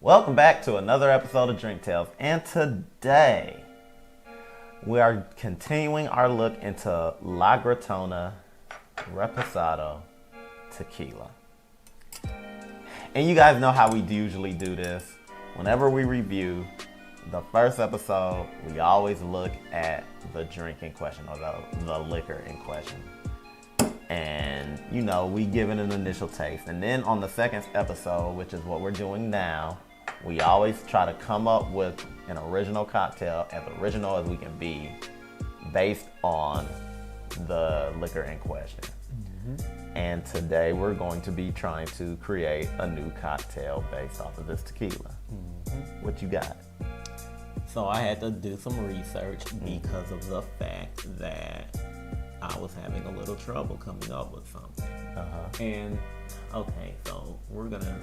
Welcome back to another episode of Drink Tales, and today we are continuing our look into La Gritona Tequila. And you guys know how we usually do this. Whenever we review the first episode, we always look at the drink in question or the liquor in question. And, you know, we give it an initial taste. And then on the second episode, which is what we're doing now, we always try to come up with an original cocktail, as original as we can be, based on the liquor in question. Mm-hmm. And today we're going to be trying to create a new cocktail based off of this tequila. Mm-hmm. What you got? So I had to do some research because of the fact that I was having a little trouble coming up with something. Uh-huh. And, okay, so we're going to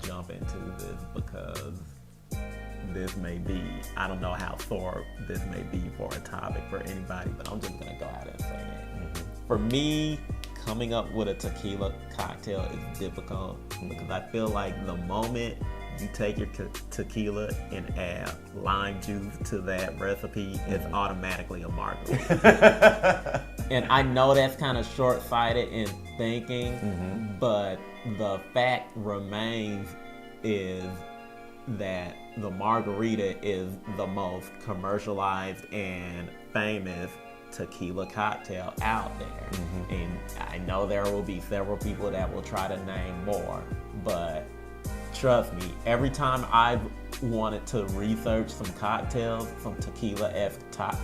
jump into this because this may be, I don't know how sore this may be for a topic for anybody, but I'm just going to go ahead and say it. Mm-hmm. For me, coming up with a tequila cocktail is difficult because I feel like the moment you take your tequila and add lime juice to that recipe, it's automatically a margarita. And I know that's kind of short-sighted in thinking, but the fact remains is that the margarita is the most commercialized and famous tequila cocktail out there. Mm-hmm. And I know there will be several people that will try to name more, but trust me, every time I've wanted to research some cocktails, some tequila-esque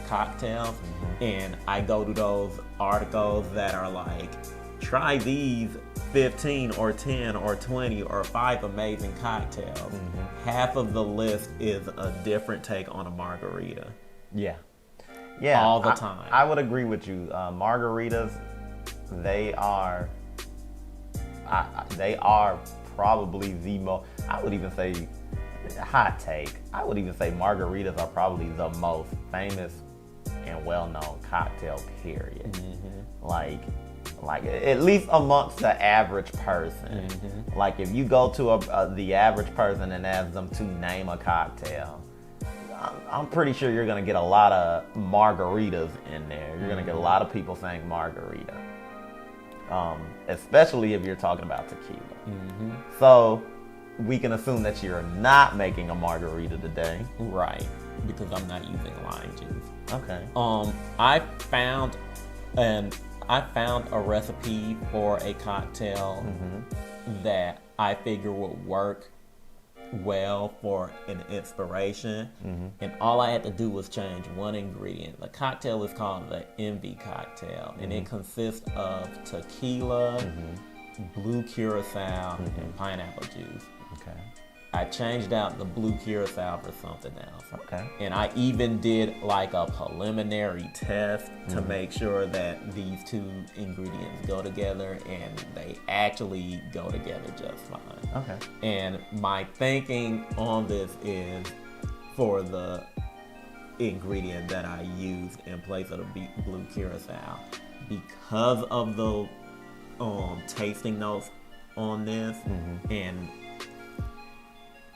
cocktails, and I go to those articles that are like, try these 15 or 10 or 20 or 5 amazing cocktails. Half of the list is a different take on a margarita. Yeah, all the time. I would agree with you. Margaritas, they are probably the most, I would even say, hot take, I would even say margaritas are probably the most famous and well-known cocktail, period. Like at least amongst the average person. Like if you go to the average person and ask them to name a cocktail, I'm pretty sure you're going to get a lot of margaritas in there. You're going to get a lot of people saying margarita. Especially if you're talking about tequila. So we can assume that you're not making a margarita today. Right, because I'm not using lime juice. Okay. I found a recipe for a cocktail that I figure would work well for an inspiration, and all I had to do was change one ingredient. The cocktail is called the Envy cocktail, and it consists of tequila, blue curacao, and pineapple juice. Okay. I changed out the blue curacao for something else. Okay. And I even did like a preliminary test to make sure that these two ingredients go together, and they actually go together just fine. Okay. And my thinking on this is, for the ingredient that I used in place of the blue curacao, because of the tasting notes on this, and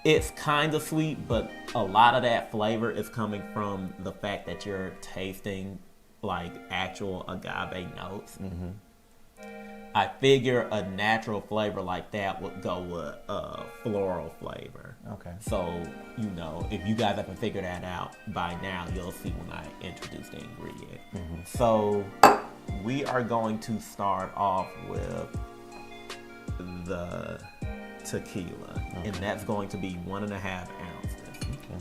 it's kind of sweet, but a lot of that flavor is coming from the fact that you're tasting like actual agave notes. I figure a natural flavor like that would go with a floral flavor. Okay. So, you know, if you guys haven't figured that out by now, you'll see when I introduce the ingredient. So we are going to start off with the tequila, and that's going to be 1.5 ounces. Okay.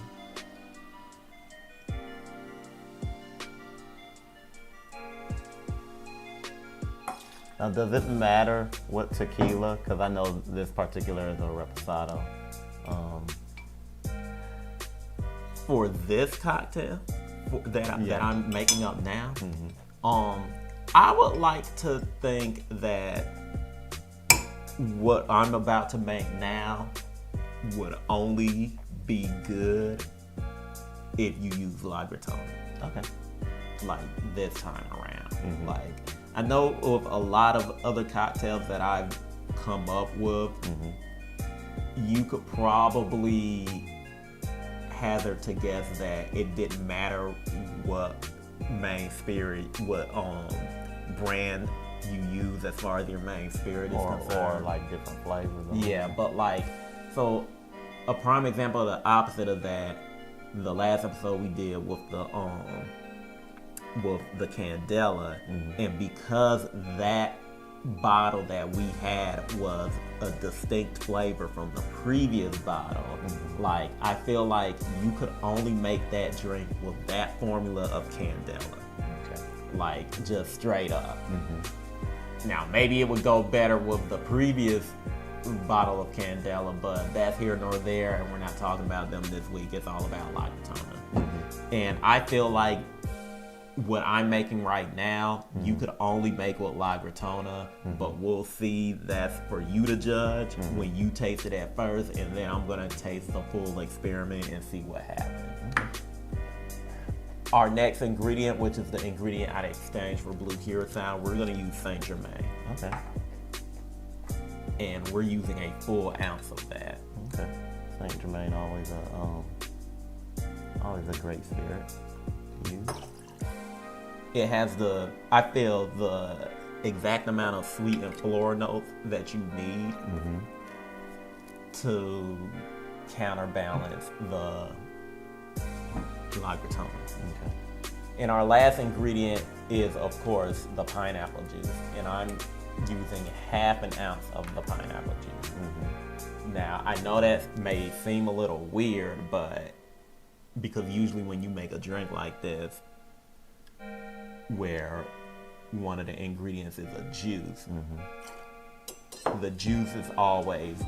Now, does it matter what tequila? Because I know this particular is a reposado. For this cocktail that I'm making up now, I would like to think that what I'm about to make now would only be good if you use La Gritona. Okay. Like this time around. Like, I know of a lot of other cocktails that I've come up with you could probably hazard to guess that it didn't matter what main spirit, what brand you use as far as your main spirit is concerned. Or like different flavors. Yeah, but like, so a prime example of the opposite of that, the last episode we did with the Candela, and because that bottle that we had was a distinct flavor from the previous bottle, like I feel like you could only make that drink with that formula of Candela. Okay. Like just straight up. Now maybe it would go better with the previous bottle of Candela, but that's here nor there, and we're not talking about them this week. It's all about Lactona. And I feel like what I'm making right now, you could only make with La Gritona, but we'll see. That's for you to judge when you taste it at first, and then I'm gonna taste the full experiment and see what happens. Our next ingredient, which is the ingredient I'd exchange for blue curacao, we're gonna use Saint Germain. Okay. And we're using a full ounce of that. Okay. Saint Germain always a great spirit to use. It has I feel the exact amount of sweet and floral notes that you need to counterbalance the La Gritona. Okay. And our last ingredient is, of course, the pineapple juice. And I'm using half an ounce of the pineapple juice. Now, I know that may seem a little weird, but because usually when you make a drink like this, where one of the ingredients is a juice, the juice is always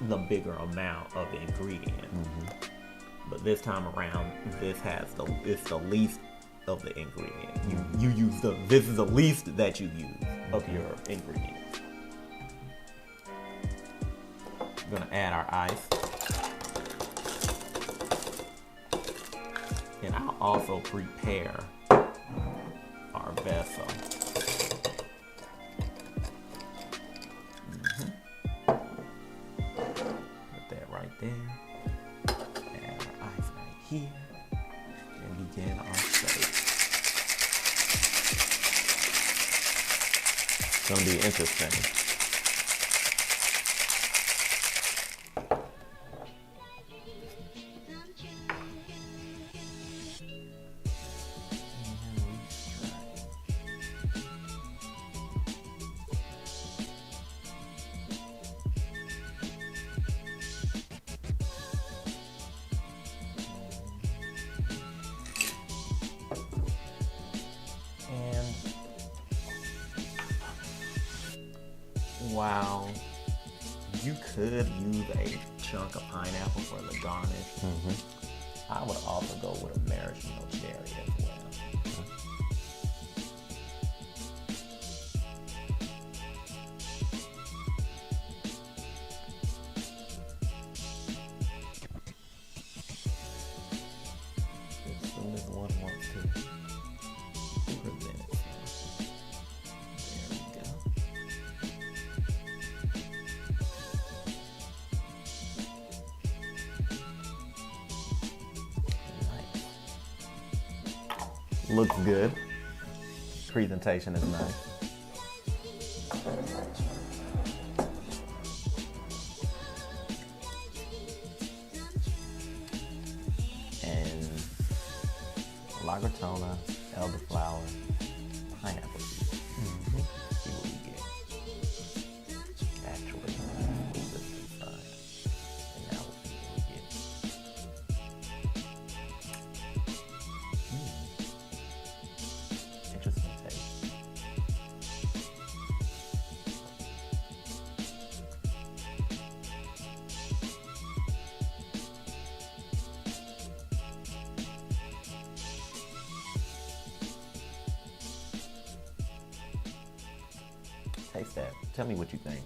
the bigger amount of the ingredient. But this time around, it's the least of the ingredient. You use this is the least that you use of your ingredients. We're gonna add our ice. And I'll also prepare our vessel. Put that right there. Add our ice right here. And begin our shake. It's gonna be interesting. Wow, you could use a chunk of pineapple for the garnish. I would also go with a maraschino cherry as well. As soon as one wants to present it. There we go. Looks good. Presentation is nice. And La Gritona, elderflower, pineapple juice. See what we get. Actually, move this to the side. And now we'll see what we get. Interesting taste. Taste that. Tell me what you think.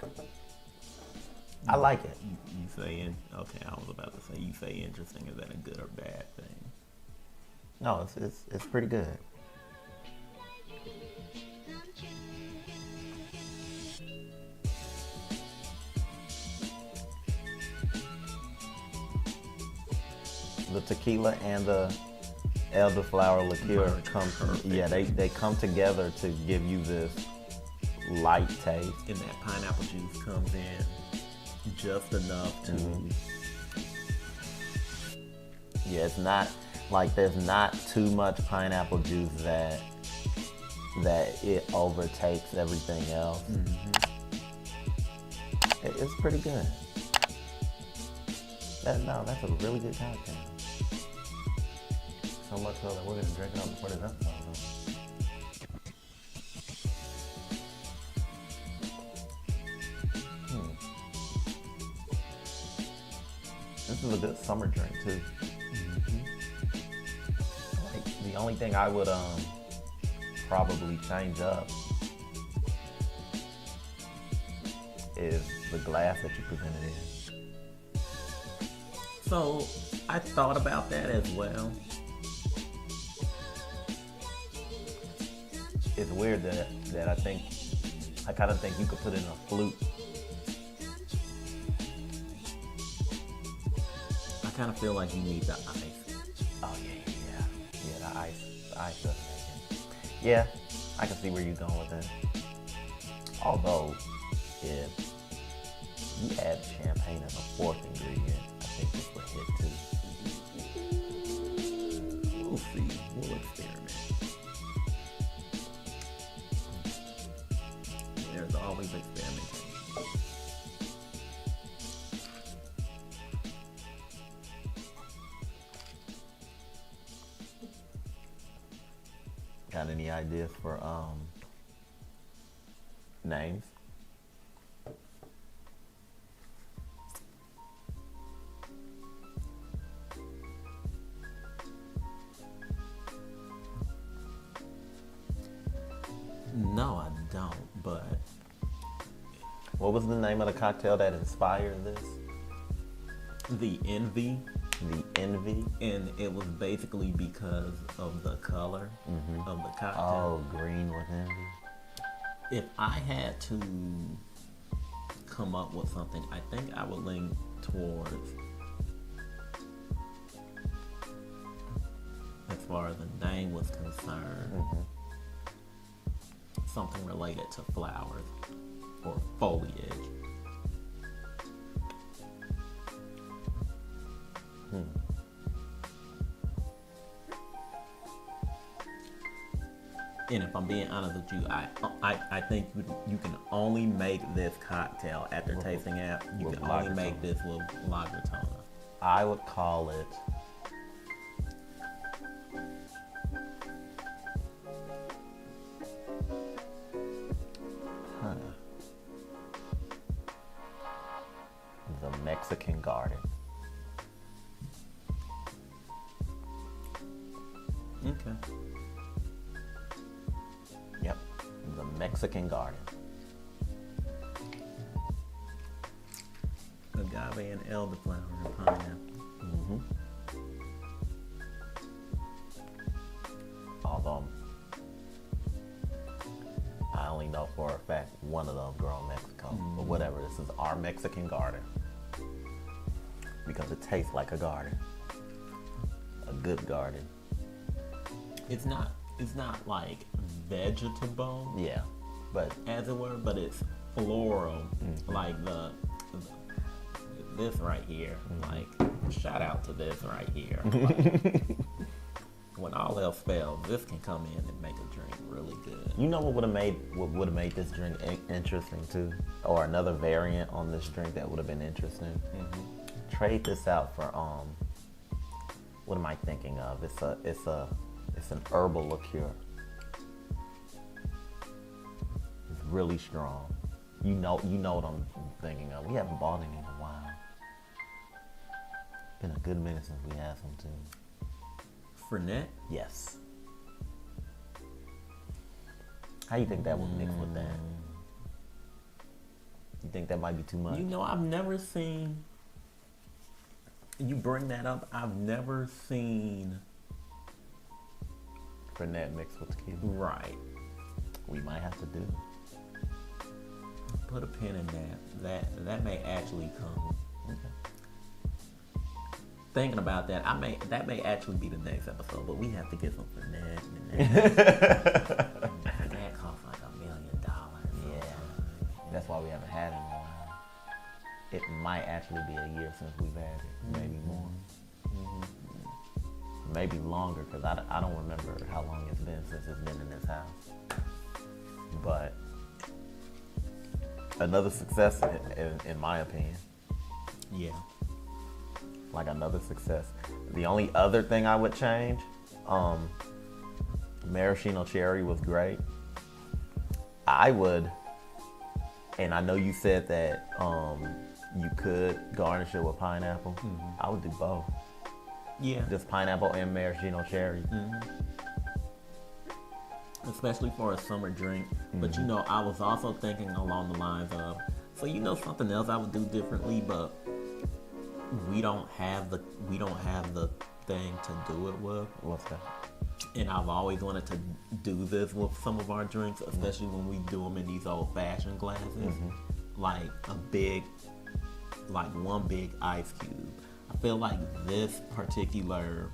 I like it. You saying, okay, I was about to say, you say interesting. Is that a good or bad thing? No, it's pretty good. the tequila and the elderflower liqueur Merge come. perfectly. Yeah, they come together to give you this light taste. And that pineapple juice comes in just enough to. Yeah, it's not like there's not too much pineapple juice that it overtakes everything else. It's pretty good. That's a really good cocktail. So much so that we're gonna drink it up before this episode. This is a good summer drink too. Like, the only thing I would probably change up is the glass that you presented in. So I thought about that as well. It's weird that I kind of think you could put it in a flute. I kind of feel like you need the ice. Oh yeah. The ice does make it. Yeah, I can see where you're going with that. Although, if you add champagne as a fourth ingredient, I think this would hit too. We'll see. We'll experiment. There's always experimentation. Got any ideas for names? No, I don't, but What was the name of the cocktail that inspired this? the envy, The Envy? and it was basically because of the color of the cocktail. Oh, green with envy. If I had to come up with something, I think I would lean towards, as far as the name was concerned, something related to flowers or foliage. And if I'm being honest with you, I think you can only make this cocktail after tasting it. You with can only La make this with La Gritona. I would call it the Mexican Garden. Okay. Yep, the Mexican Garden. Agave and elderflower and pineapple. Although I only know for a fact one of those grow in Mexico. But whatever, this is our Mexican garden. Because it tastes like a garden. A good garden. It's not like vegetable, Yeah. But as it were, but it's floral. Like this right here. Like, shout out to this right here. Like, when all else fails, this can come in and make a drink really good. you know what would have made this drink interesting too? Or another variant on this drink that would have been interesting? Trade this out for what am I thinking of? It's an herbal liqueur. It's really strong. You know what I'm thinking of. We haven't bought any in a while. Been a good minute since we had some too. Fernet? Yes. How you think that would mix with that? You think that might be too much? You know, I've never seen. You bring that up. I've never seen. Fernet mixed with tequila. Right. We might have to do it. Put a pin in that. That may actually come. thinking about that. That may actually be the next episode, but we have to get some finesse. That costs like $1 million. Yeah, that's why we haven't had it in a while. It might actually be a year since we've had it, maybe more. Maybe longer, because I don't remember how long it's been since it's been in this house. But another success, in my opinion. Yeah. Like another success. The only other thing I would change, maraschino cherry was great. I would, and I know you said that you could garnish it with pineapple. I would do both. Yeah. Just pineapple and maraschino cherry. Especially for a summer drink. But you know, I was also thinking along the lines of, so you know something else I would do differently, but we don't have the thing to do it with. What's that? And I've always wanted to do this with some of our drinks, especially when we do them in these old-fashioned glasses. Like one big ice cube. I feel like this particular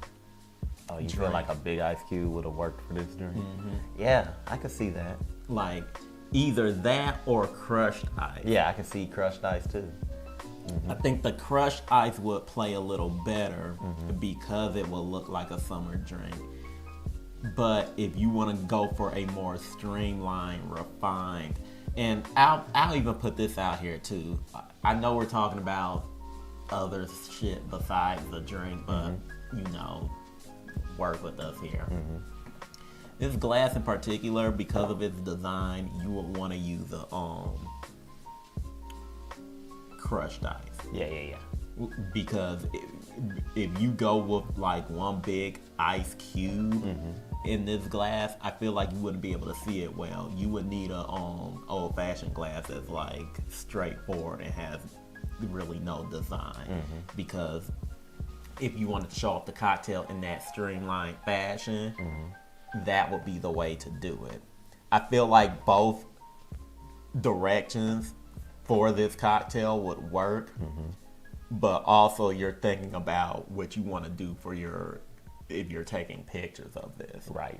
you feel like a big ice cube would have worked for this drink? Yeah, I could see that. Like either that or crushed ice. Yeah, I can see crushed ice too. I think the crushed ice would play a little better because it will look like a summer drink. But if you want to go for a more streamlined, refined, and I'll even put this out here too. I know we're talking about other shit besides the drink, but you know, work with us here. This glass in particular, because of its design, you would want to use a crushed ice. Yeah. Because if you go with like one big ice cube in this glass, I feel like you wouldn't be able to see it well. You would need a old-fashioned glass that's like straightforward and has really no design. Because if you wanted to show off the cocktail in that streamlined fashion, that would be the way to do it. I feel like both directions for this cocktail would work, but also you're thinking about what you want to do for if you're taking pictures of this. Right.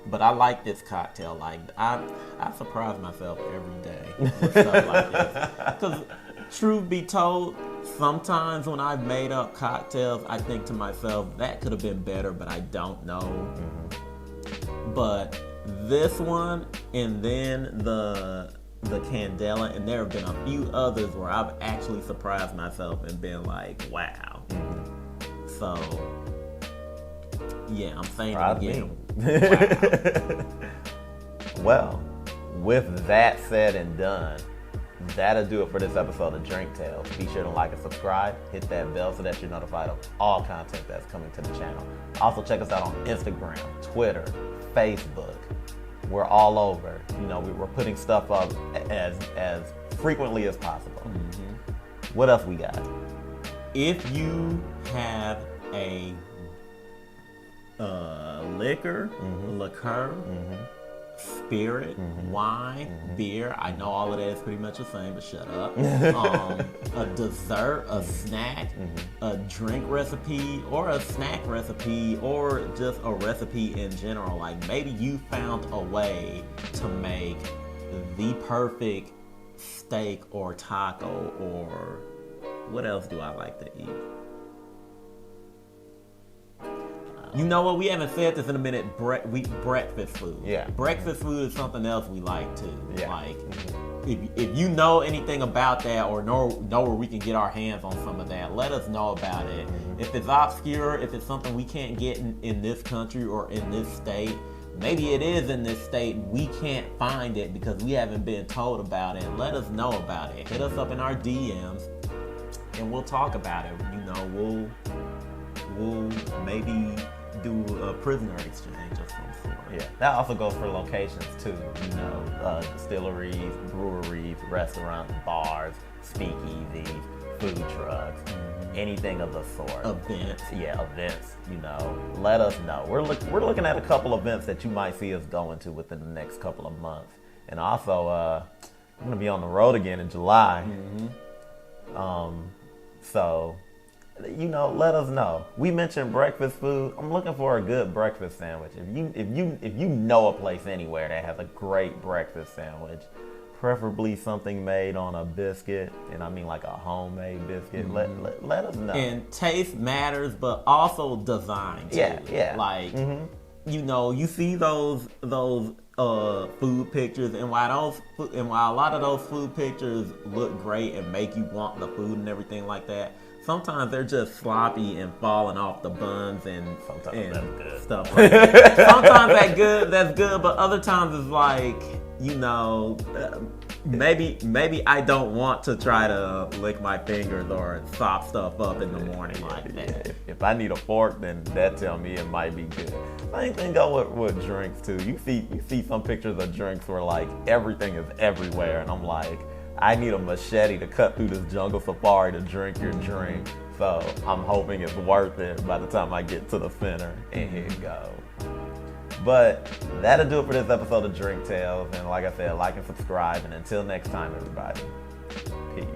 But I like this cocktail. Like I surprise myself every day with stuff like this. Because truth be told, sometimes when I've made up cocktails, I think to myself, that could have been better, but I don't know. But this one, and then the Candela, and there have been a few others where I've actually surprised myself and been like, wow. So, yeah, I'm saying it again. Wow. Well, with that said and done, that'll do it for this episode of Drink Tales. Be sure to like and subscribe. Hit that bell so that you're notified of all content that's coming to the channel. Also, check us out on Instagram, Twitter, Facebook. We're all over. You know, we're putting stuff up as frequently as possible. What else we got? If you have a liquor, spirit, wine, beer, I know all of that is pretty much the same, but shut up. A dessert, a snack, a drink recipe, or a snack recipe, or just a recipe in general. Like maybe you found a way to make the perfect steak or taco, or what else do I like to eat? You know what? We haven't said this in a minute. Breakfast food. Yeah. Breakfast food is something else we like too. Yeah. Like, if you know anything about that, or know where we can get our hands on some of that, let us know about it. If it's obscure, if it's something we can't get in this country or in this state, maybe it is in this state. We can't find it because we haven't been told about it. Let us know about it. Hit us up in our DMs, and we'll talk about it. You know, we'll maybe do a prisoner exchange of some sort. Yeah, that also goes for locations too. You know, distilleries, breweries, restaurants, bars, speakeasies, food trucks, anything of the sort. Events. Yeah, events. You know, let us know. We're looking at a couple events that you might see us going to within the next couple of months. And also, I'm gonna be on the road again in July. So, let us know. We mentioned breakfast food. I'm looking for a good breakfast sandwich. If you know a place anywhere that has a great breakfast sandwich, preferably something made on a biscuit, and I mean like a homemade biscuit. Let us know. And taste matters, but also design too. Yeah. Like you see those food pictures, and while a lot of those food pictures look great and make you want the food and everything like that, sometimes they're just sloppy and falling off the buns and stuff like that. Sometimes that's good, but other times it's like, maybe I don't want to try to lick my fingers or sop stuff up in the morning like that. If I need a fork, then that tell me it might be good. Same thing go with drinks too. You see some pictures of drinks where like everything is everywhere, and I'm like, I need a machete to cut through this jungle safari to drink your drink. So I'm hoping it's worth it by the time I get to the center. And here you go. But that'll do it for this episode of Drink Tales. And like I said, like and subscribe. And until next time, everybody, peace.